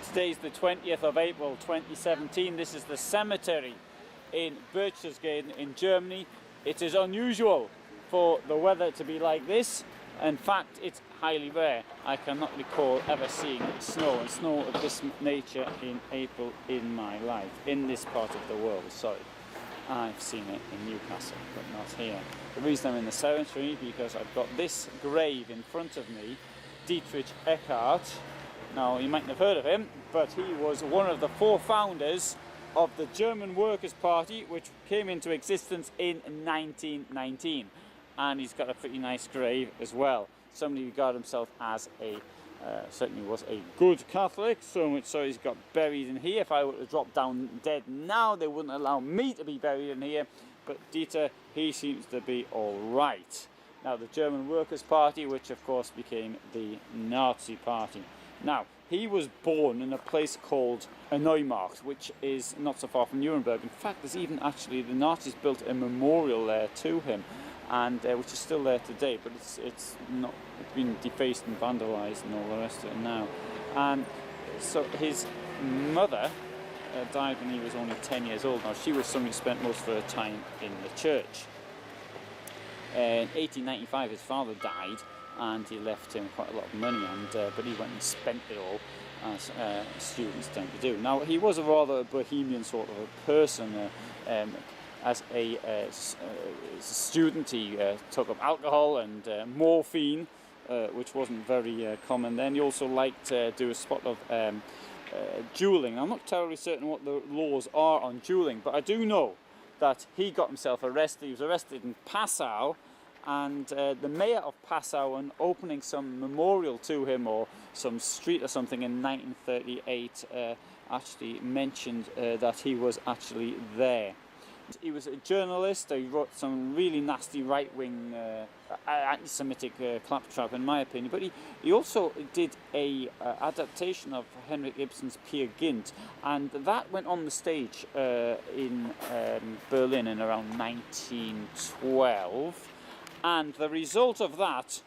Today's the 20th of April 2017. This is the cemetery in Berchtesgaden in Germany. It is unusual for the weather to be like this. In fact, it's highly rare. I cannot recall ever seeing snow and snow of this nature in April in my life, in this part of the world, sorry. I've seen it in Newcastle, but not here. The reason I'm in the cemetery because I've got this grave in front of me, Dietrich Eckart. Now, you mightn't have heard of him, but he was one of the four founders of the German Workers' Party, which came into existence in 1919. And he's got a pretty nice grave as well. Somebody who regarded himself as a, certainly was a good Catholic, so much so he's got buried in here. If I were to drop down dead now, they wouldn't allow me to be buried in here. But Dieter, he seems to be all right. Now, the German Workers' Party, which of course became the Nazi Party. Now, he was born in a place called Neumarkt, which is not so far from Nuremberg. In fact, there's even actually, the Nazis built a memorial there to him, and which is still there today, but it's been defaced and vandalized and all the rest of it now. And so his mother died when he was only 10 years old. Now, she was somebody who spent most of her time in the church. In 1895, his father died, and he left him quite a lot of money, and but he went and spent it all, as students tend to do. Now, he was a rather bohemian sort of a person. As a student, he took up alcohol and morphine, which wasn't very common then. He also liked to do a spot of dueling. I'm not terribly certain what the laws are on dueling, but I do know that he got himself arrested. He was arrested in Passau, and the mayor of Passau, and opening some memorial to him or some street or something in 1938, actually mentioned that he was actually there. He was a journalist. He wrote some really nasty right-wing anti-Semitic claptrap, in my opinion. But he also did a adaptation of Henrik Ibsen's Peer Gynt, and that went on the stage in Berlin in around 1912. And the result of that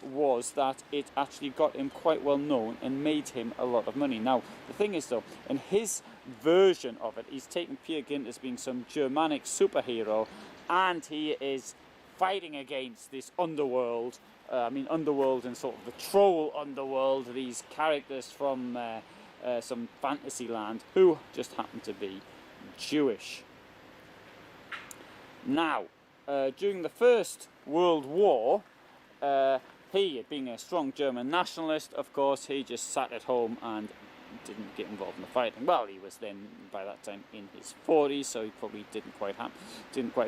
was that it actually got him quite well known and made him a lot of money. Now, the thing is though, in his version of it, he's taken Peer Gynt as being some Germanic superhero, and he is fighting against this underworld, underworld and sort of the troll underworld, these characters from some fantasy land who just happen to be Jewish. Now, during the First World War, he, being a strong German nationalist, of course, he just sat at home and didn't get involved in the fighting. Well, he was then, by that time, in his 40s, so he probably didn't quite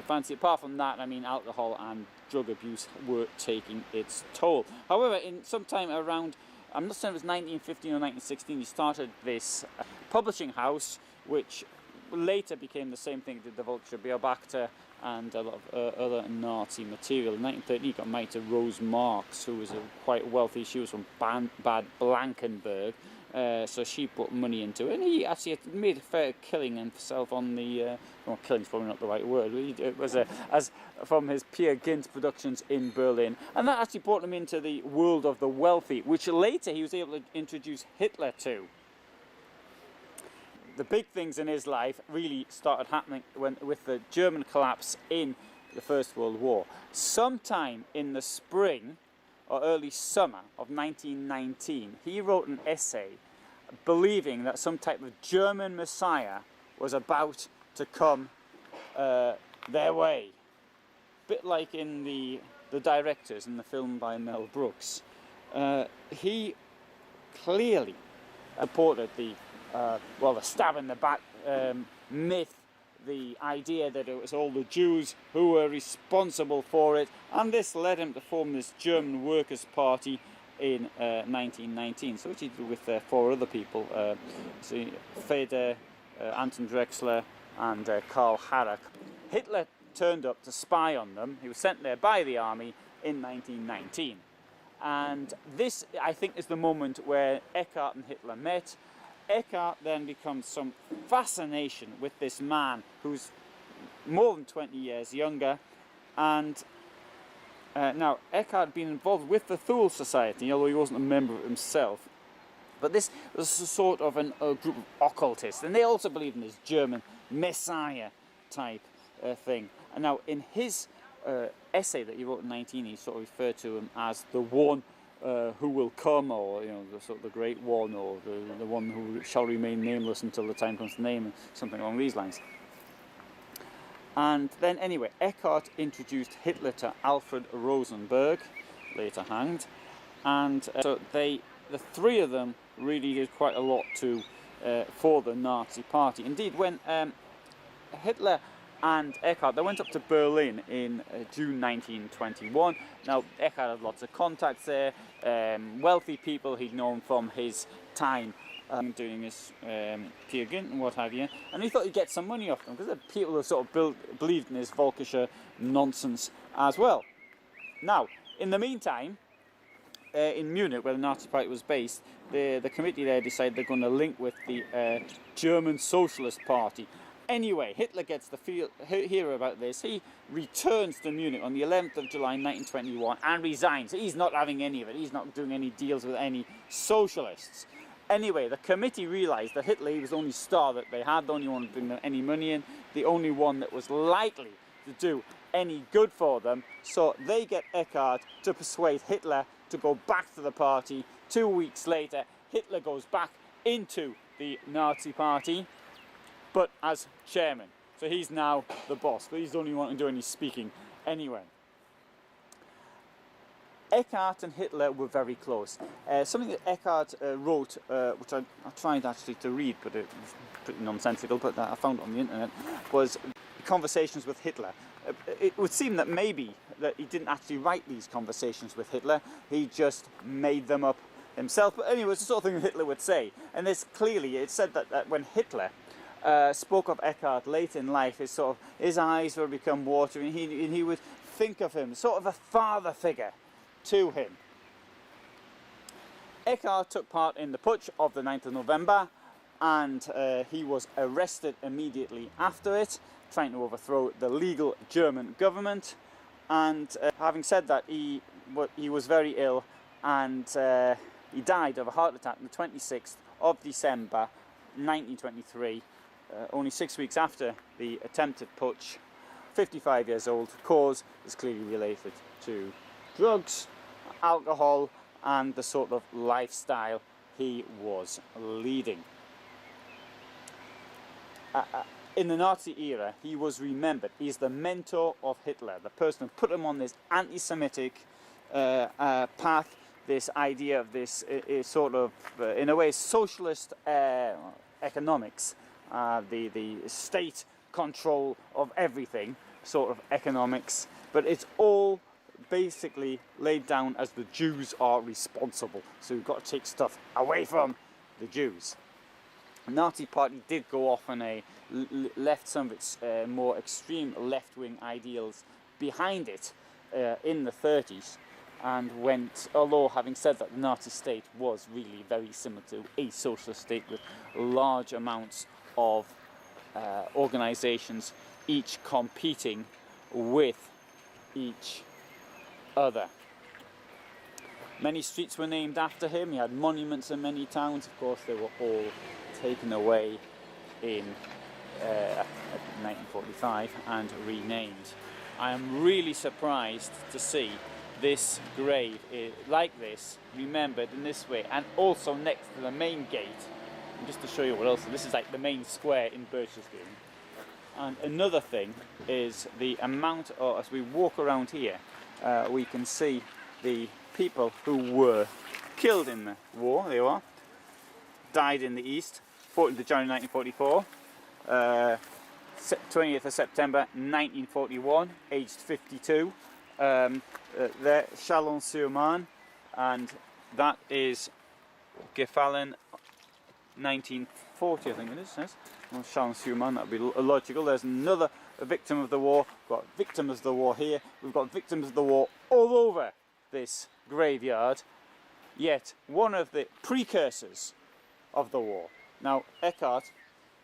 fancy. Apart from that, I mean, alcohol and drug abuse were taking its toll. However, in some time around, I'm not saying it was 1915 or 1916, he started this publishing house, which later became the same thing, did the Vulture Beobachter and a lot of other Nazi material. In 1930, he got married to Rose Marx, who was quite wealthy. She was from Bad Blankenburg, so she put money into it, and he actually made a fair killing himself on the well, killing's probably not the right word. It was as from his Peer Gynt productions in Berlin, and that actually brought him into the world of the wealthy, which later he was able to introduce Hitler to. The big things in his life really started happening with the German collapse in the First World War. Sometime in the spring or early summer of 1919, he wrote an essay believing that some type of German Messiah was about to come their way. A bit like in the Directors in the film by Mel Brooks. He clearly supported the stab in the back myth, the idea that it was all the Jews who were responsible for it, and this led him to form this German Workers' Party in 1919, so which he did with four other people, Feder, Anton Drexler and Karl Harrach. Hitler turned up to spy on them. He was sent there by the army in 1919, and this, I think, is the moment where Eckart and Hitler met. Eckart then becomes some fascination with this man who's more than 20 years younger, and now Eckart had been involved with the Thule Society, although he wasn't a member of it himself, But this was a sort of a group of occultists, and they also believed in this German Messiah type thing. And now, in his essay that he wrote in 19, he sort of referred to him as the one who will come, or the sort of the great one, or the one who shall remain nameless until the time comes to name, something along these lines. And then, anyway, Eckart introduced Hitler to Alfred Rosenberg, later hanged, and so the three of them really did quite a lot for the Nazi Party. Indeed, when Hitler and Eckart, they went up to Berlin in June 1921. Now, Eckart had lots of contacts there, wealthy people he'd known from his time doing his Peer Gynt and what have you, and he thought he'd get some money off them, because the people who sort of believed in this Völkischer nonsense as well. Now, in the meantime, in Munich, where the Nazi Party was based, the committee there decided they're going to link with the German Socialist Party. Anyway, Hitler gets to hear about this. He returns to Munich on the 11th of July 1921 and resigns. He's not having any of it. He's not doing any deals with any socialists. Anyway, the committee realised that Hitler was the only star that they had, the only one to bring them any money in, the only one that was likely to do any good for them. So they get Eckart to persuade Hitler to go back to the party. 2 weeks later, Hitler goes back into the Nazi Party, but as chairman. So he's now the boss, but he's the only one to do any speaking anyway. Eckart and Hitler were very close. Something that Eckart wrote, which I tried actually to read, but it was pretty nonsensical, but I found it on the internet, was conversations with Hitler. It would seem that maybe that he didn't actually write these conversations with Hitler, he just made them up himself. But anyway, it's the sort of thing that Hitler would say. And this clearly, it said that when Hitler spoke of Eckart late in life, his eyes would become watery, and he would think of him, sort of a father figure to him. Eckart took part in the putsch of the 9th of November, and he was arrested immediately after it, trying to overthrow the legal German government. And having said that, he was very ill, and he died of a heart attack on the 26th of December 1923, only 6 weeks after the attempted putsch. 55 years old. Cause is clearly related to drugs, alcohol, and the sort of lifestyle he was leading. In the Nazi era, he was remembered. He's the mentor of Hitler, the person who put him on this anti-Semitic path, this idea of this sort of, in a way, socialist economics, the state control of everything, sort of economics, but it's all basically laid down as the Jews are responsible. So we've got to take stuff away from the Jews. The Nazi Party did go off on left some of its more extreme left-wing ideals behind it in the 30s, and went, although having said that, the Nazi state was really very similar to a socialist state with large amounts of organizations, each competing with each other. Many streets were named after him. He had monuments in many towns. Of course, they were all taken away in 1945 and renamed. I am really surprised to see this grave like this, remembered in this way, and also next to the main gate. And just to show you what else, this is like the main square in Berchtesgaden. And another thing is the amount, or as we walk around here, we can see the people who were killed in the war. There you are. Died in the East, 14th of January 1944, 20th of September 1941, aged 52. There, Chalon-sur-Marne, and that is Gefallen 1940, I think it is. Yes? Well, Chalon-sur-Marne, that would be logical. There's another victim of the war. We've got victims of the war here. We've got victims of the war all over this graveyard. Yet one of the precursors of the war. Now, Eckart,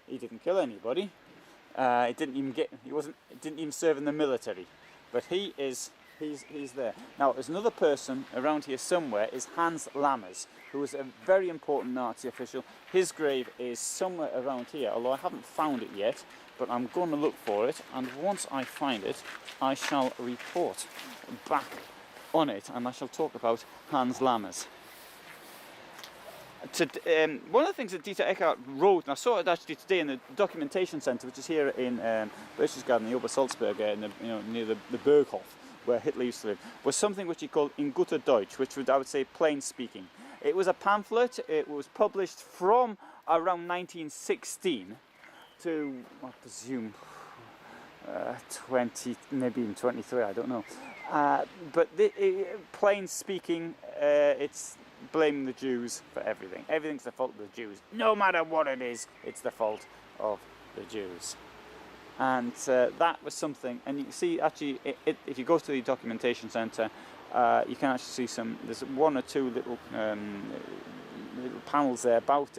he didn't kill anybody. He didn't even serve in the military. But he is he's there. Now, there's another person around here somewhere, is Hans Lammers, who was a very important Nazi official. His grave is somewhere around here, although I haven't found it yet, but I'm going to look for it, and once I find it, I shall report back on it, and I shall talk about Hans Lammers. One of the things that Dietrich Eckart wrote, and I saw it actually today in the documentation centre, which is here in Berchtesgaden, the Obersalzberg, near the Berghof, where Hitler used to live, was something which he called In guter Deutsch, which I would say plain speaking. It was a pamphlet. It was published from around 1916 to, I presume, 20, maybe even 23, I don't know. But plain speaking, it's blaming the Jews for everything. Everything's the fault of the Jews. No matter what it is, it's the fault of the Jews. And that was something, and you can see actually, if you go to the documentation centre, you can actually see there's one or two little panels there about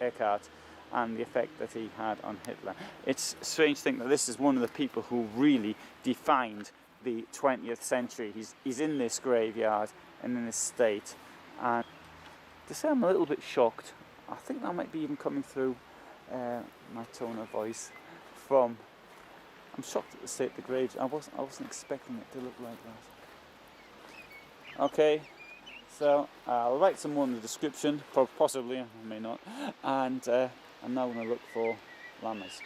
Eckart and the effect that he had on Hitler. It's a strange thing that this is one of the people who really defined the 20th century. He's in this graveyard and in this state. And to say I'm a little bit shocked, I think that might be even coming through my tone of voice from... I'm shocked at the state of the graves. I wasn't expecting it to look like that. Okay, so I'll write some more in the description, possibly, I may not. And I'm now going to look for Lammers.